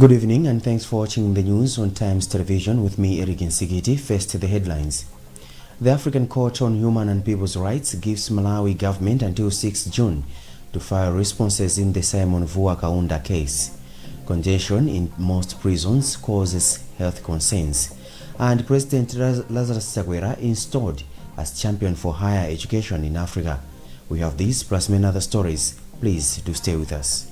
Good evening and thanks for watching the news on Times Television with me, Eric Nsigiti. First, the headlines. The African Court on Human and People's Rights gives Malawi government until 6 June to file responses in the Simon Vuwa Kaunda case. Congestion in most prisons causes health concerns. And President Lazarus Chakwera installed as champion for higher education in Africa. We have these plus many other stories. Please do stay with us.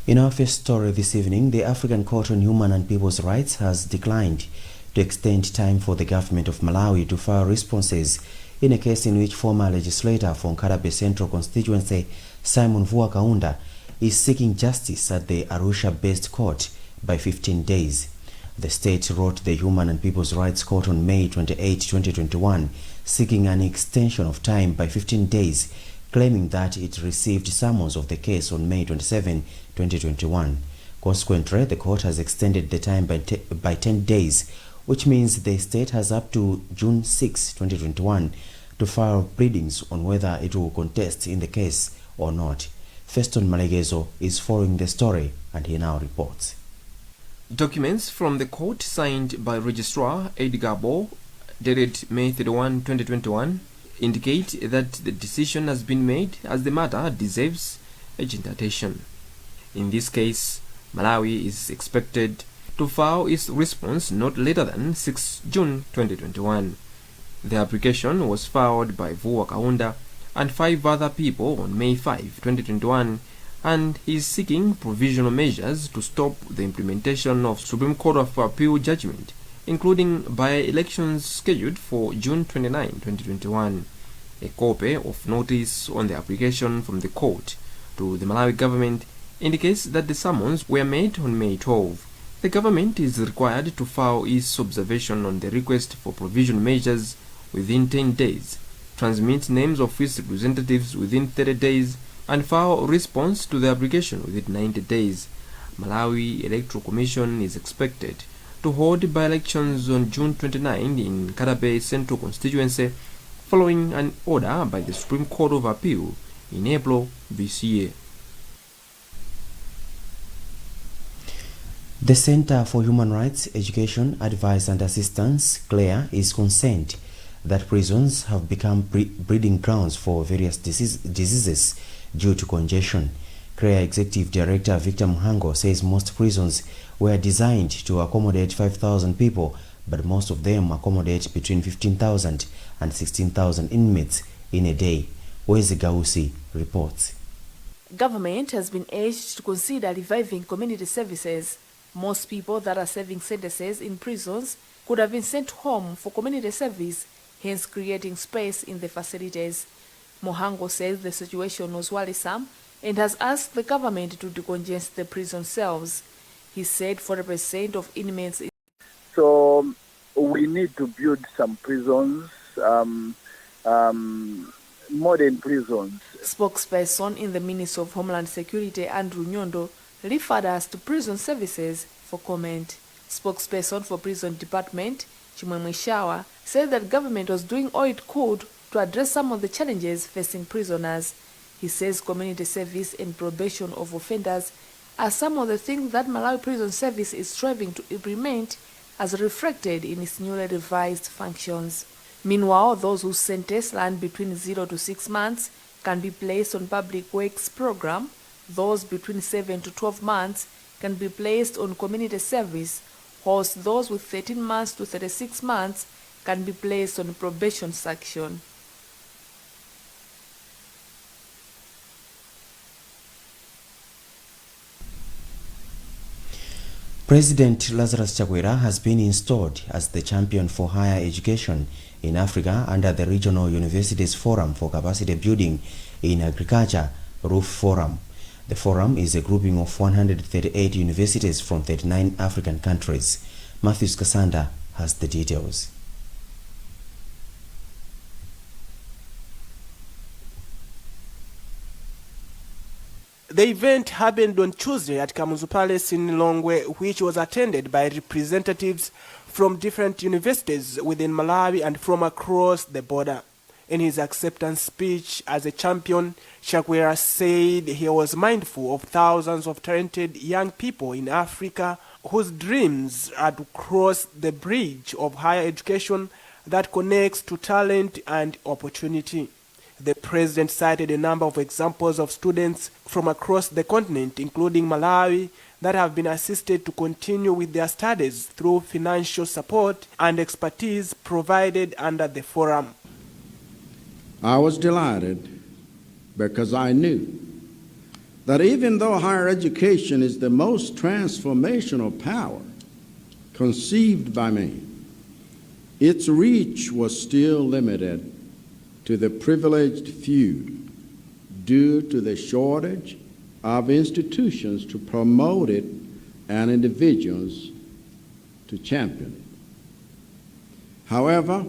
In our first story this evening, the African Court on Human and People's Rights has declined to extend time for the government of Malawi to file responses in a case in which former legislator from Nkarabe Central constituency Simon Vuwa Kaunda is seeking justice at the Arusha-based court by 15 days. The state wrote the Human and People's Rights Court on May 28, 2021, seeking an extension of time by 15 days, claiming that it received summons of the case on May 27, 2021. Consequently, the court has extended the time by 10 days, which means the state has up to June 6, 2021 to file pleadings on whether it will contest in the case or not. Feston Malegezo is following the story and he now reports. Documents from the court signed by Registrar Edgar Bo, dated May 31, 2021, indicate that the decision has been made as the matter deserves urgent attention. In this case, Malawi is expected to file its response not later than 6 June 2021. The application was filed by Vuwa Kaunda and 5 other people on May 5, 2021, and is seeking provisional measures to stop the implementation of Supreme Court of Appeal judgment, including by-elections scheduled for June 29, 2021. A copy of notice on the application from the court to the Malawi government indicates that the summons were made on May 12. The government is required to file its observation on the request for provisional measures within 10 days, transmit names of its representatives within 30 days, and file response to the application within 90 days. Malawi Electoral Commission is expected to hold by-elections on June 29 in Nkarabe Central constituency, following an order by the Supreme Court of Appeal in April this year. The Center for Human Rights, Education, Advice and Assistance, CLEA, is concerned that prisons have become breeding grounds for various diseases due to congestion. CLEA Executive Director Victor Muhango says most prisons were designed to accommodate 5,000 people, but most of them accommodate between 15,000 and 16,000 inmates in a day. Wezi Gausi reports. Government has been urged to consider reviving community services. Most people that are serving sentences in prisons could have been sent home for community service, hence creating space in the facilities. Mohango says the situation was worrisome and has asked the government to decongest the prison cells. He said 40% of inmates. So we need to build some prisons, modern prisons. Spokesperson in the Ministry of Homeland Security, Andrew Nyondo, referred us to prison services for comment. Spokesperson for Prison Department, Chimwemwe Shawa, said that government was doing all it could to address some of the challenges facing prisoners. He says community service and probation of offenders are some of the things that Malawi Prison Service is striving to implement as reflected in its newly revised functions. Meanwhile, those whose sentence land between 0 to 6 months can be placed on public works program. Those between 7 to 12 months can be placed on community service, whilst those with 13 months to 36 months can be placed on probation section. President Lazarus Chakwera has been installed as the champion for higher education in Africa under the Regional Universities Forum for Capacity Building in Agriculture, ROOF Forum. The forum is a grouping of 138 universities from 39 African countries. Matthews Kasanda has the details. The event happened on Tuesday at Kamuzu Palace in Lilongwe, which was attended by representatives from different universities within Malawi and from across the border. In his acceptance speech as a champion, Chakwera said he was mindful of thousands of talented young people in Africa whose dreams are to cross the bridge of higher education that connects to talent and opportunity. The president cited a number of examples of students from across the continent, including Malawi, that have been assisted to continue with their studies through financial support and expertise provided under the forum. I was delighted because I knew that even though higher education is the most transformational power conceived by man, its reach was still limited to the privileged few due to the shortage of institutions to promote it and individuals to champion it. However,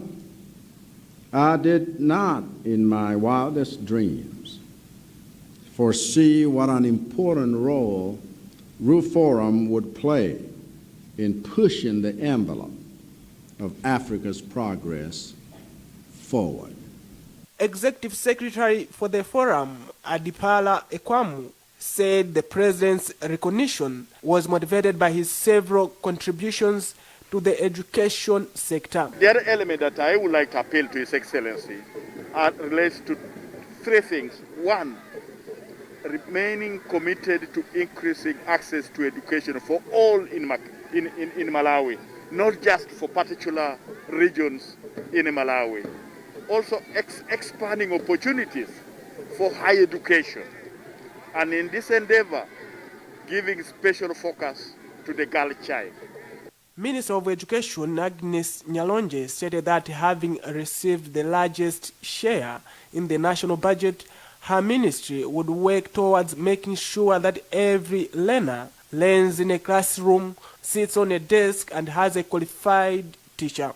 I did not, in my wildest dreams, foresee what an important role Roof Forum would play in pushing the envelope of Africa's progress forward. Executive Secretary for the forum, Adipala Ekwamu, said the president's recognition was motivated by his several contributions to the education sector. The other element that I would like to appeal to His Excellency relates to three things. One, remaining committed to increasing access to education for all in Malawi, not just for particular regions in Malawi. Also expanding opportunities for higher education. And in this endeavor, giving special focus to the girl child. Minister of Education Agnes Nyalonje stated that having received the largest share in the national budget, her ministry would work towards making sure that every learner learns in a classroom, sits on a desk, and has a qualified teacher.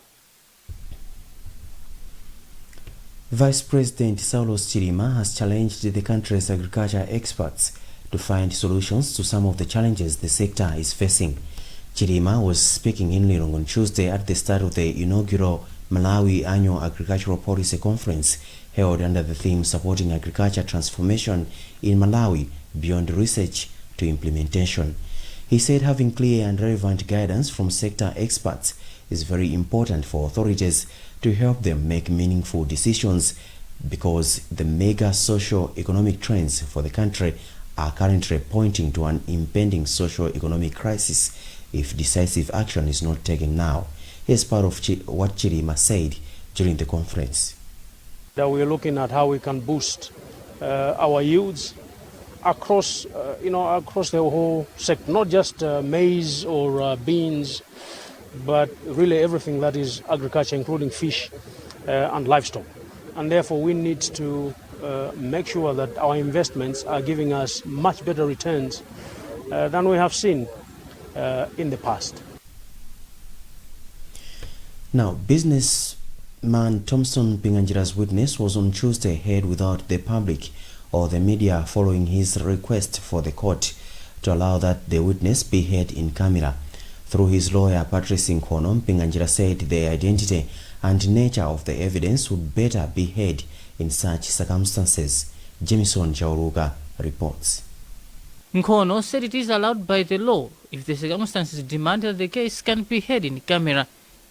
Vice President Saulos Chilima has challenged the country's agriculture experts to find solutions to some of the challenges the sector is facing. Chilima was speaking in Lilongwe on Tuesday at the start of the inaugural Malawi Annual Agricultural Policy Conference held under the theme Supporting Agriculture Transformation in Malawi Beyond Research to Implementation. He said having clear and relevant guidance from sector experts is very important for authorities to help them make meaningful decisions because the mega socio-economic trends for the country are currently pointing to an impending socio-economic crisis if decisive action is not taken now. Here's part of what Chilima said during the conference. That we're looking at how we can boost our yields across, across the whole sector, not just maize or beans, but really everything that is agriculture, including fish and livestock. And therefore, we need to make sure that our investments are giving us much better returns than we have seen in the past. Now, businessman Thompson Pinganjira's witness was on Tuesday heard without the public or the media following his request for the court to allow that the witness be heard in camera. Through his lawyer Patrice Nkhani, Pinganjira said the identity and nature of the evidence would better be heard in such circumstances. Jamison Chauruga reports. Nkhani said it is allowed by the law if the circumstances demand that the case can be heard in camera,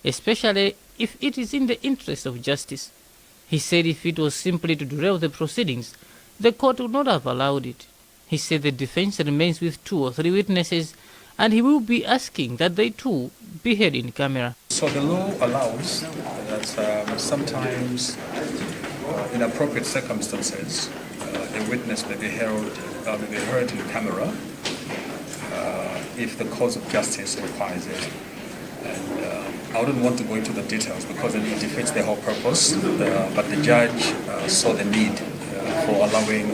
especially if it is in the interest of justice. He said if it was simply to derail the proceedings, the court would not have allowed it. He said the defense remains with 2 or 3 witnesses and he will be asking that they too be heard in camera. So the law allows that sometimes in appropriate circumstances a witness may be heard in camera if the cause of justice requires it. And I wouldn't want to go into the details because it defeats the whole purpose, but the judge saw the need for allowing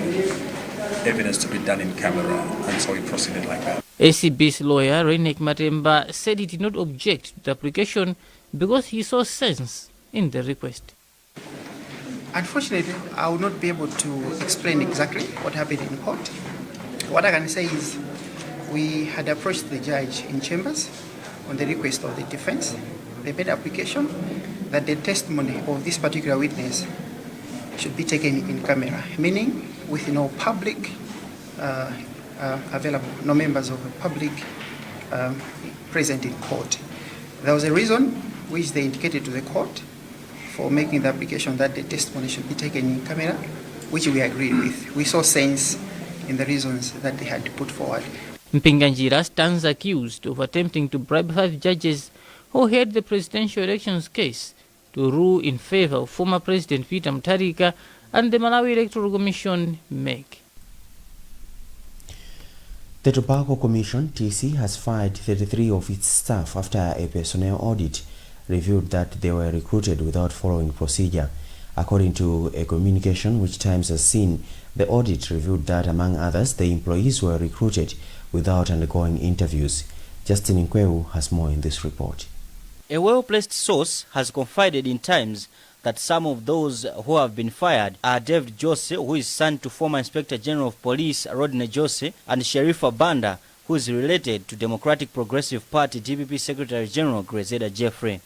evidence to be done in camera, and so he proceeded like that. ACB's lawyer, Reinek Matemba, said he did not object to the application because he saw sense in the request. Unfortunately, I will not be able to explain exactly what happened in court. What I can say is we had approached the judge in chambers on the request of the defense. They made application that the testimony of this particular witness should be taken in camera, meaning with no public available, no members of the public present in court. There was a reason which they indicated to the court for making the application that the testimony should be taken in camera, which we agreed with. We saw sense in the reasons that they had put forward. Mpinganjira stands accused of attempting to bribe 5 judges who heard the presidential elections case to rule in favor of former President Peter Mutharika and the Malawi Electoral Commission MEC. The Tobacco Commission, TC, has fired 33 of its staff after a personnel audit revealed that they were recruited without following procedure. According to a communication which Times has seen, the audit revealed that, among others, the employees were recruited without undergoing interviews. Justin Nkwewu has more in this report. A well-placed source has confided in Times that some of those who have been fired are David Jose, who is son to former Inspector General of Police Rodney Jose, and Sherifa Banda, who is related to Democratic Progressive Party DPP Secretary General Grezeda Jeffrey.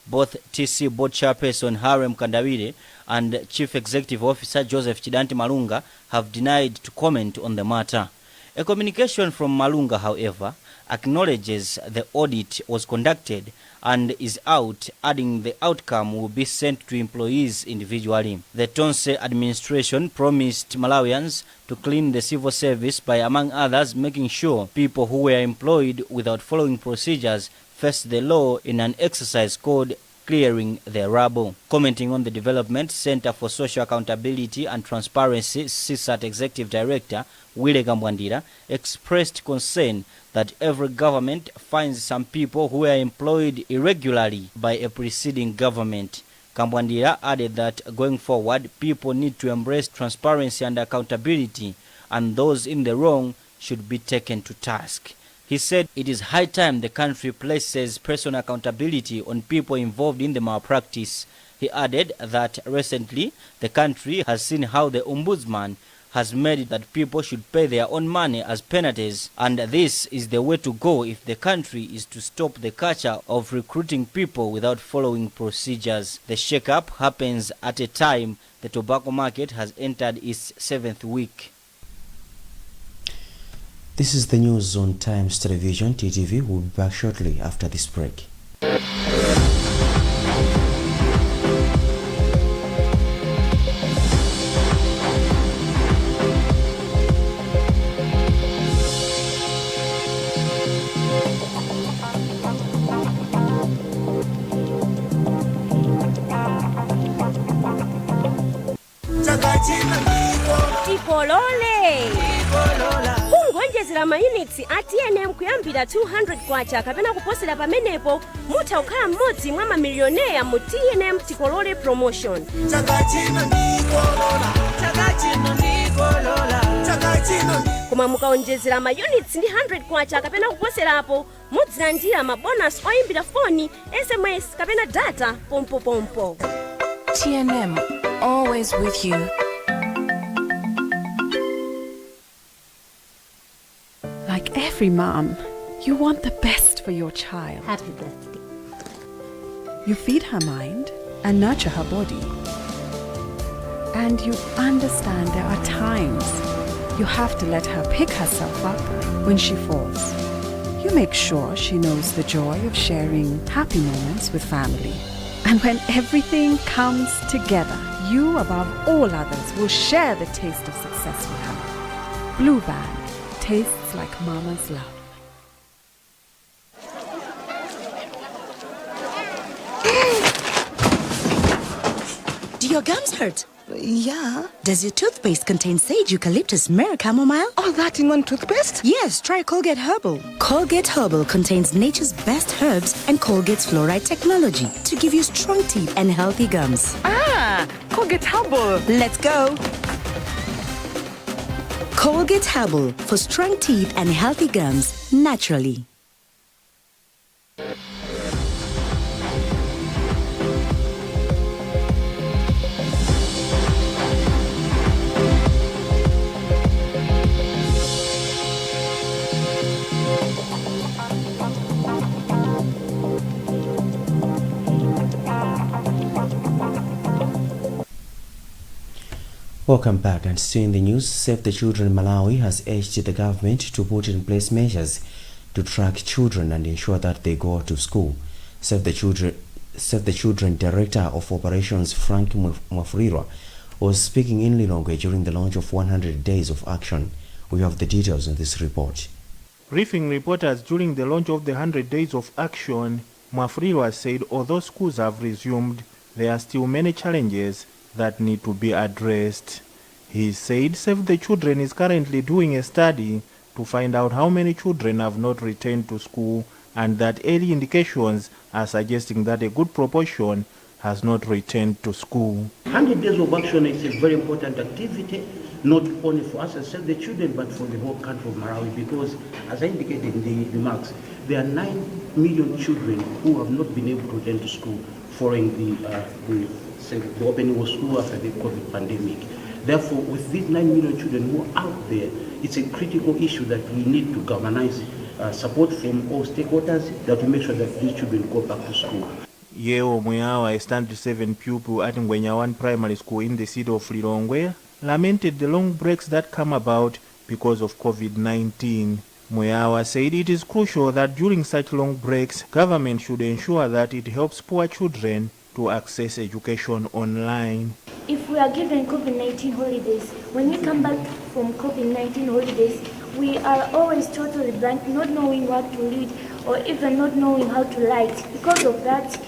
Both TC Board Chairperson Harem Kandawire and Chief Executive Officer Joseph Chidanti Malunga have denied to comment on the matter. A communication from Malunga, however, acknowledges the audit was conducted and is out, adding the outcome will be sent to employees individually. The Tonse administration promised Malawians to clean the civil service by, among others, making sure people who were employed without following procedures faced the law in an exercise called Clearing the Rubble. Commenting on the development, Center for Social Accountability and Transparency CSAT Executive Director Wile Kambwandira expressed concern that every government finds some people who were employed irregularly by a preceding government. Kambwandira added that going forward, people need to embrace transparency and accountability, and those in the wrong should be taken to task. He said it is high time the country places personal accountability on people involved in the malpractice. He added that recently the country has seen how the Ombudsman has made it that people should pay their own money as penalties, and this is the way to go if the country is to stop the culture of recruiting people without following procedures. The shake-up happens at a time the tobacco market has entered its 7th week. This is the news on Times Television, TTV. We'll be back shortly after this break. Kungonjezera mayunitsi atnm kuyambira 200 kwacha kapena kuposera pamenepo mutha kukhala mmodzi mwa mamilioneya mu TNM Tikolole promotion. Koma mukaonjezera mayunitsi ndi 100 kwacha kapena kuposerapo mudzilandira mabonus oyimbira foni, SMS kapena data pompo. TNM, always with you. Like every mom, you want the best for your child. Happy birthday. You feed her mind and nurture her body. And you understand there are times you have to let her pick herself up when she falls. You make sure she knows the joy of sharing happy moments with family. And when everything comes together, you above all others will share the taste of success with her. Blue Band tastes like mama's love. Do your gums hurt? Yeah. Does your toothpaste contain sage, eucalyptus, myrrh, chamomile? All that in one toothpaste? Yes, try Colgate Herbal. Colgate Herbal contains nature's best herbs and Colgate's fluoride technology to give you strong teeth and healthy gums. Ah, Colgate Herbal. Let's go. Colgate Herbal for strong teeth and healthy gums naturally. Welcome back, and still in the news, Save the Children Malawi has urged the government to put in place measures to track children and ensure that they go to school. Save the Children Director of Operations Frank Mwafrirwa was speaking in Lilongwe during the launch of 100 Days of Action. We have the details in this report. Briefing reporters during the launch of the 100 Days of Action, Mwafrirwa said although schools have resumed, there are still many challenges that need to be addressed. He said Save the Children is currently doing a study to find out how many children have not returned to school, and that early indications are suggesting that a good proportion has not returned to school. 100 Days of Action is a very important activity, not only for us as Save the Children, but for the whole country of Malawi, because as I indicated in the remarks, there are 9 million children who have not been able to return to school following the opening of school after the COVID pandemic. Therefore, with these 9 million children who are out there, it's a critical issue that we need to galvanize support from all stakeholders that will make sure that these children go back to school. Yeo Mibawa, a standard 7 pupil at Ngwenya 1 primary school in the city of Lilongwe, lamented the long breaks that come about because of COVID-19. Mibawa said it is crucial that during such long breaks, government should ensure that it helps poor children to access education online. If we are given COVID-19 holidays, when we come back from COVID-19 holidays, we are always totally blank, not knowing what to read or even not knowing how to write. Because of that,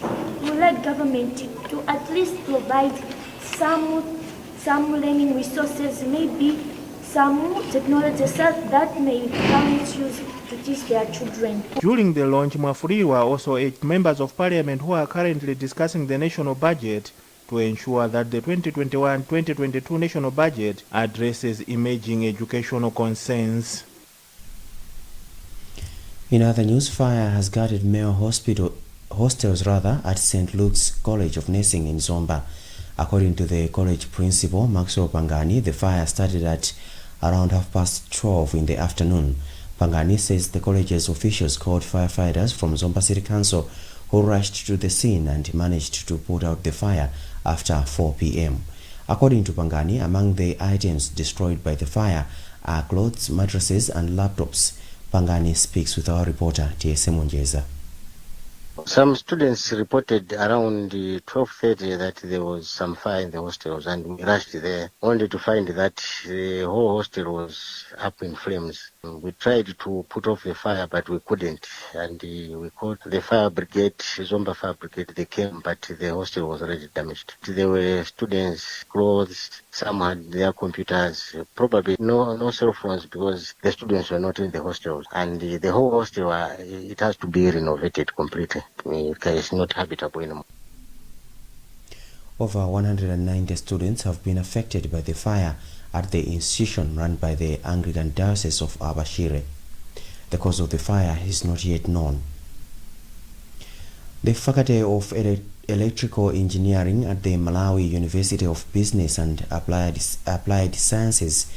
we would like government to at least provide some learning resources, maybe some technology that may parents use to teach their children. During the launch, Mwafrirwa also urged members of parliament who are currently discussing the national budget to ensure that the 2021-2022 national budget addresses emerging educational concerns. In other news, fire has gutted male hostels at St. Luke's College of Nursing in Zomba. According to the college principal, Maxwell Pangani, the fire started at around 12:30 in the afternoon. Pangani says the college's officials called firefighters from Zomba City Council, who rushed to the scene and managed to put out the fire after 4 p.m. According to Pangani, among the items destroyed by the fire are clothes, mattresses and laptops. Pangani speaks with our reporter TSM Onjeza. Some students reported around 12:30 that there was some fire in the hostels, and we rushed there only to find that the whole hostel was up in flames. We tried to put off the fire, but we couldn't, and we called the fire brigade, Zomba Fire Brigade. They came, but the hostel was already damaged. There were students' clothes, some had their computers, probably no cell phones because the students were not in the hostels, and the whole hostel, it has to be renovated completely. It's not habitable anymore. Over 190 students have been affected by the fire at the institution run by the Anglican Diocese of Abashire. The cause of the fire is not yet known. The Faculty of Electrical Engineering at the Malawi University of Business and Applied Sciences,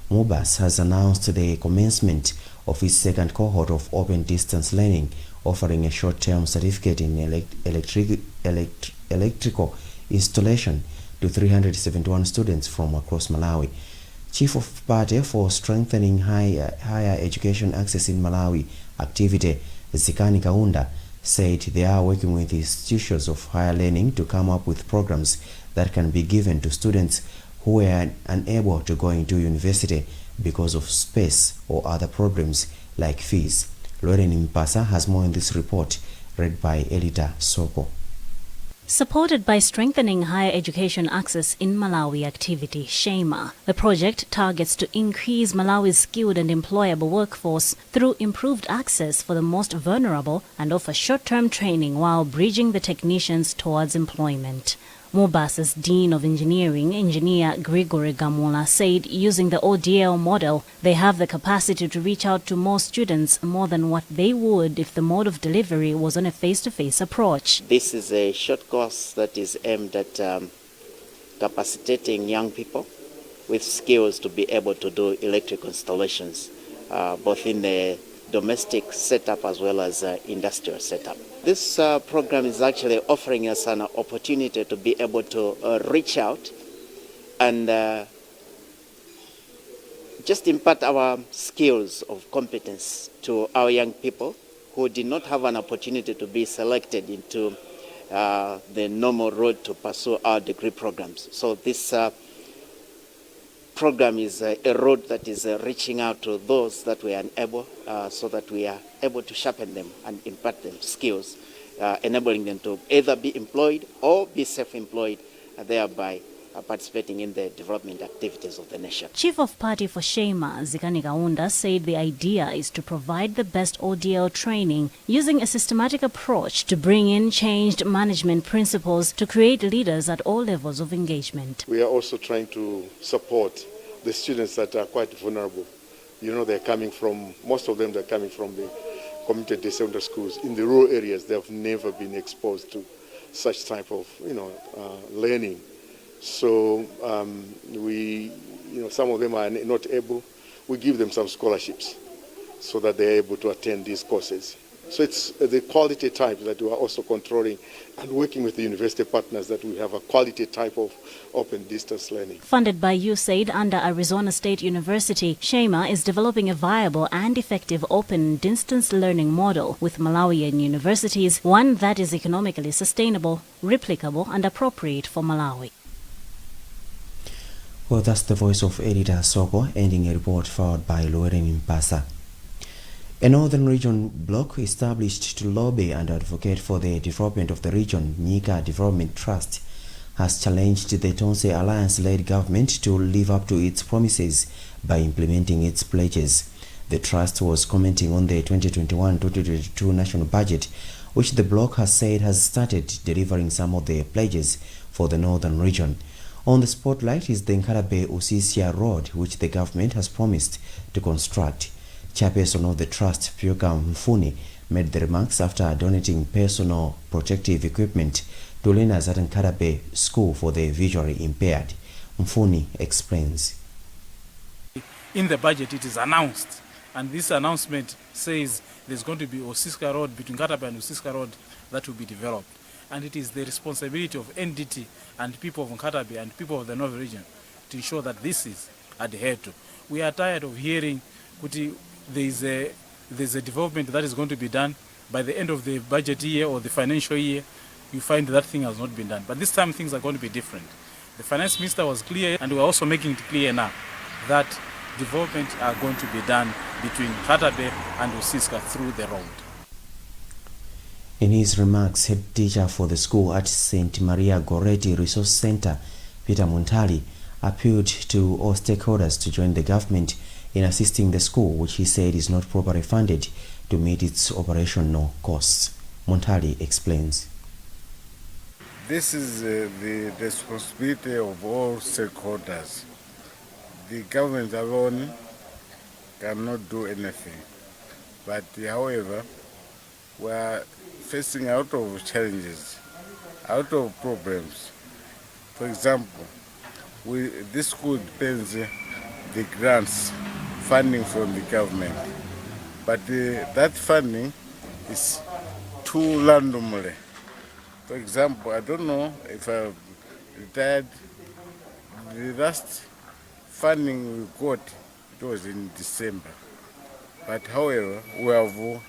MUBAS, has announced the commencement of its second cohort of open distance learning, offering a short-term certificate in electrical installation to 371 students from across Malawi. Chief of Party for Strengthening Higher Education Access in Malawi activity, Zikani Kaunda, said they are working with institutions of higher learning to come up with programs that can be given to students who are unable to go into university because of space or other problems like fees. Lauren Mpasa has more in this report, read by Elita Soko. Supported by Strengthening Higher Education Access in Malawi activity, SHEMA, the project targets to increase Malawi's skilled and employable workforce through improved access for the most vulnerable and offer short-term training while bridging the technicians towards employment. MUBAS's Dean of Engineering, Engineer Gregory Gamula, said using the ODL model, they have the capacity to reach out to more students more than what they would if the mode of delivery was on a face-to-face approach. This is a short course that is aimed at capacitating young people with skills to be able to do electrical installations, both in the domestic setup as well as industrial setup. This program is actually offering us an opportunity to be able to reach out and just impart our skills of competence to our young people who did not have an opportunity to be selected into the normal road to pursue our degree programs. So this program is a road that is reaching out to those that were unable, so that we are able to sharpen them and impart them skills, enabling them to either be employed or be self-employed, thereby participating in the development activities of the nation. Chief of Party for Shema, Zikani Kaunda, said the idea is to provide the best ODL training using a systematic approach to bring in changed management principles to create leaders at all levels of engagement. We are also trying to support the students that are quite vulnerable. You know, they're coming from, most of them they're coming from the community secondary schools. In the rural areas, they have never been exposed to such type of, learning. So some of them are not able. We give them some scholarships so that they're able to attend these courses. So it's the quality type that we are also controlling and working with the university partners that we have a quality type of open distance learning. Funded by USAID under Arizona State University, Shema is developing a viable and effective open distance learning model with Malawian universities, one that is economically sustainable, replicable and appropriate for Malawi. Well, that's the voice of Editor Soko, ending a report filed by Lauren Mpasa. A Northern Region bloc established to lobby and advocate for the development of the region, Nyika Development Trust, has challenged the Tonse Alliance-led government to live up to its promises by implementing its pledges. The trust was commenting on the 2021-2022 national budget, which the bloc has said has started delivering some of the pledges for the Northern Region. On the spotlight is the Nkarabe-Usisia Road, which the government has promised to construct. Chairperson of the trust, Pyuka Mfuni, made the remarks after donating personal protective equipment to learners at Nkarabe School for the visually impaired. Mfuni explains. In the budget it is announced, and this announcement says there's going to be Osiska Road, between Nkarabe and Osiska Road, that will be developed. And it is the responsibility of NDT and people of Nkarabe and people of the North region to ensure that this is adhered to. We are tired of hearing there's a development that is going to be done by the end of the budget year or the financial year. You find that thing has not been done. But this time things are going to be different. The finance minister was clear, and we're also making it clear now that development are going to be done between Nkarabe and Osiska through the road. In his remarks, head teacher for the school at St. Maria Goretti Resource Center, Peter Montali, appealed to all stakeholders to join the government in assisting the school, which he said is not properly funded to meet its operational costs. Montali explains. This is the responsibility of all stakeholders. The government alone cannot do anything. But however, we are facing out of challenges, out of problems. For example, this school depends the grants, funding from the government. But that funding is too randomly. For example, I don't know if I've retired. The last funding we got, it was in December. But however, we have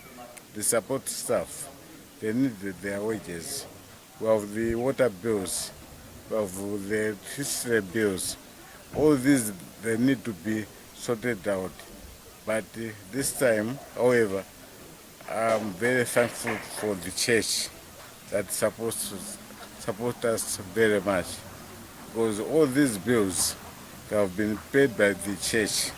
the support staff. They need their wages. We have the water bills. We have the electricity bills. All these, they need to be sorted out. But this time, however, I'm very thankful for the church that supports us very much, because all these bills have been paid by the church.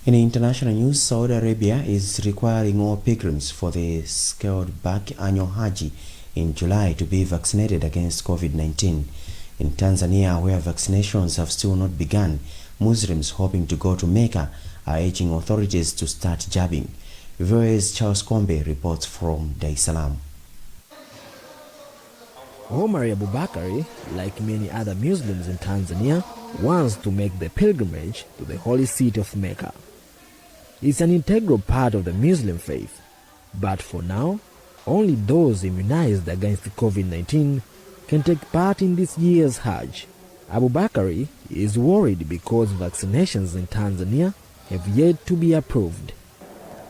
In international news, Saudi Arabia is requiring all pilgrims for the scaled-back annual Hajj in July to be vaccinated against COVID-19. In Tanzania, where vaccinations have still not begun, Muslims hoping to go to Mecca are urging authorities to start jabbing. VOA's Charles Kombe reports from Dar es Salaam. Omar Abubakari, like many other Muslims in Tanzania, wants to make the pilgrimage to the holy city of Mecca. It's an integral part of the Muslim faith, but for now, only those immunized against COVID-19 can take part in this year's Hajj. Abubakari is worried because vaccinations in Tanzania have yet to be approved.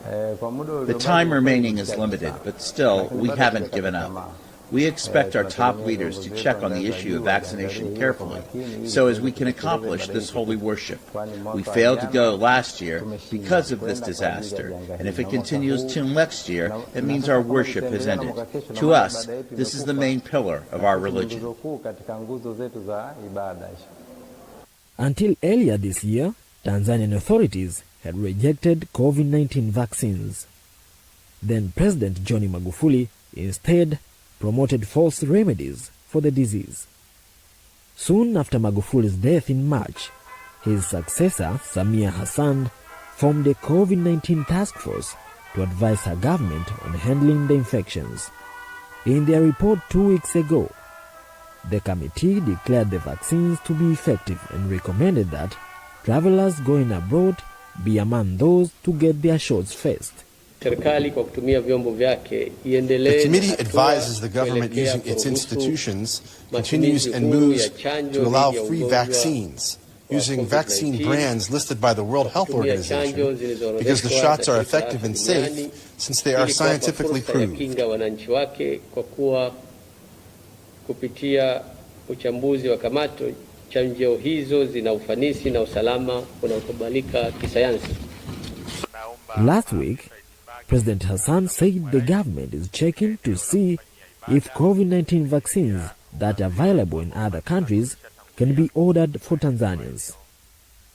The time remaining is limited, but still, we haven't given up. We expect our top leaders to check on the issue of vaccination carefully, so as we can accomplish this holy worship. We failed to go last year because of this disaster, and if it continues till next year, it means our worship has ended. To us, this is the main pillar of our religion. Until earlier this year, Tanzanian authorities had rejected COVID-19 vaccines. Then President John Magufuli instead promoted false remedies for the disease. Soon after Magufuli's death in March, his successor, Samia Hassan, formed a COVID-19 task force to advise her government on handling the infections. In their report 2 weeks ago, the committee declared the vaccines to be effective and recommended that travelers going abroad be among those to get their shots first. The committee advises the government using its institutions continues and moves to allow free vaccines, using vaccine brands listed by the World Health Organization, because the shots are effective and safe since they are scientifically proved. Chanjo hizo zina ufanisi na usalama unaokubalika kisayansi. Last week, President Hassan said the government is checking to see if COVID-19 vaccines that are available in other countries can be ordered for Tanzanians.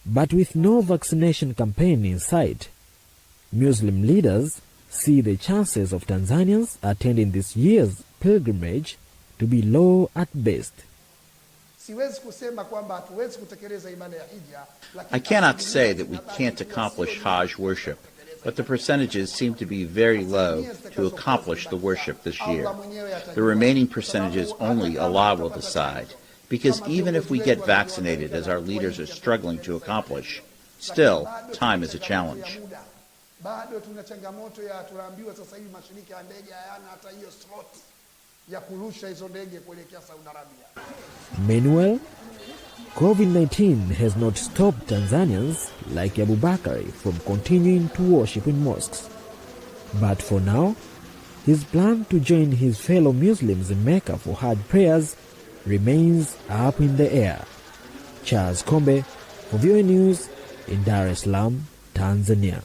But with no vaccination campaign in sight, Muslim leaders see the chances of Tanzanians attending this year's pilgrimage to be low at best. I cannot say that we can't accomplish Hajj worship, but the percentages seem to be very low to accomplish the worship this year. The remaining percentages only Allah will decide, because even if we get vaccinated, as our leaders are struggling to accomplish, still, time is a challenge. Meanwhile, COVID-19 has not stopped Tanzanians like Abubakari from continuing to worship in mosques. But for now, his plan to join his fellow Muslims in Mecca for Hajj prayers remains up in the air. Charles Kombe for VOA News in Dar es Salaam, Tanzania.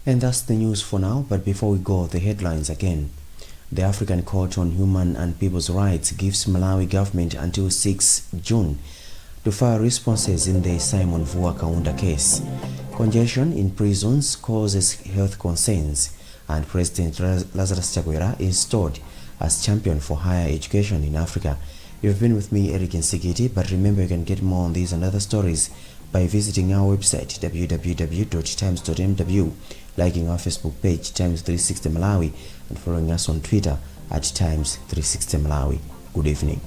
And that's the news for now, but before we go, the headlines again. The African Court on Human and People's Rights gives Malawi government until 6 June to file responses in the Simon Vua Kaunda case. Congestion in prisons causes health concerns, and President Lazarus Chakwera is installed as champion for higher education in Africa. You've been with me, Eric Nsikiti, but remember you can get more on these and other stories by visiting our website www.times.mw, liking our Facebook page Times 360 Malawi, and following us on Twitter at Times 360 Malawi. Good evening.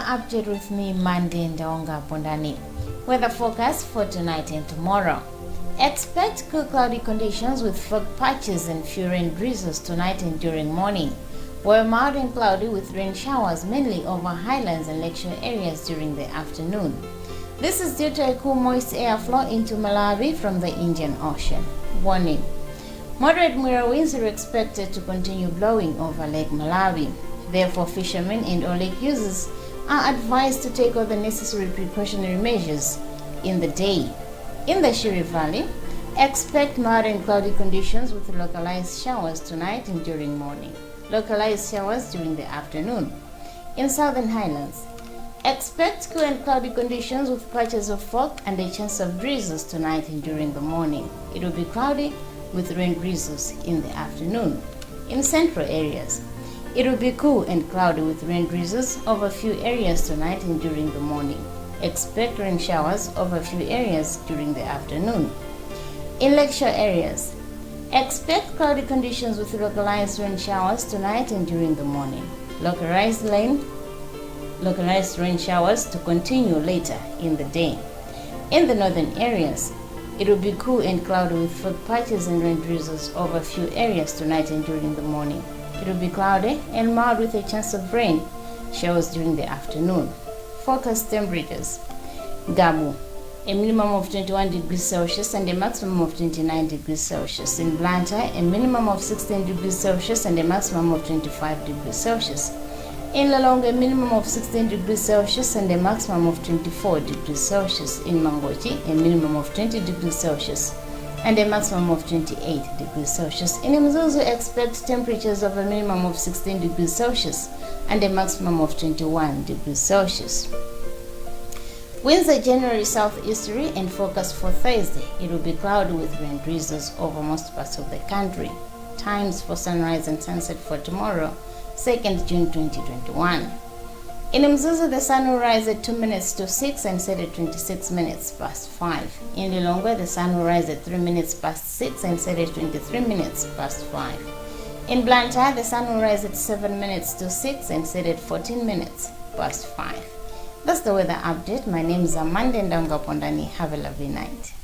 Update with me, Monday Ndaonga Pondani. Weather forecast for tonight and tomorrow. Expect cool cloudy conditions with fog patches and few rain drizzles tonight and during morning. While mild and cloudy with rain showers mainly over highlands and lakeshore areas during the afternoon. This is due to a cool moist air flow into Malawi from the Indian Ocean. Warning: moderate mirror winds are expected to continue blowing over Lake Malawi. Therefore, fishermen and all lake users are advised to take all the necessary precautionary measures in the day. In the Shire Valley, expect mild and cloudy conditions with localized showers tonight and during morning. Localized showers during the afternoon. In Southern Highlands, Expect cool and cloudy conditions with patches of fog and a chance of drizzles tonight and during the morning. It will be cloudy with rain drizzles in the afternoon. In central areas, it will be cool and cloudy with rain drizzles over a few areas tonight and during the morning. Expect rain showers over a few areas during the afternoon. In lakeshore areas, expect cloudy conditions with localized rain showers tonight and during the morning. Localized rain showers to continue later in the day. In the northern areas, it will be cool and cloudy with fog patches and rain drizzles over a few areas tonight and during the morning. It will be cloudy and mild with a chance of rain showers during the afternoon. Forecast temperatures. Gabu, a minimum of 21 degrees Celsius and a maximum of 29 degrees Celsius. In Blantyre, a minimum of 16 degrees Celsius and a maximum of 25 degrees Celsius. In Lalonga, a minimum of 16 degrees Celsius and a maximum of 24 degrees Celsius. In Mangochi, a minimum of 20 degrees Celsius and a maximum of 28 degrees Celsius. In Mzuzu, expect temperatures of a minimum of 16 degrees Celsius and a maximum of 21 degrees Celsius. Winds are generally southeasterly and forecast for Thursday. It will be cloudy with rain drizzles over most parts of the country. Times for sunrise and sunset for tomorrow, 2nd June 2021. In Mzuzu, the sun will rise at 2 minutes to 6 and set at 26 minutes past 5. In Lilongwe, the sun will rise at 3 minutes past 6 and set at 23 minutes past 5. In Blantyre, the sun will rise at 7 minutes to 6 and set at 14 minutes past 5. That's the weather update. My name is Amanda Ndanga Pondani. Have a lovely night.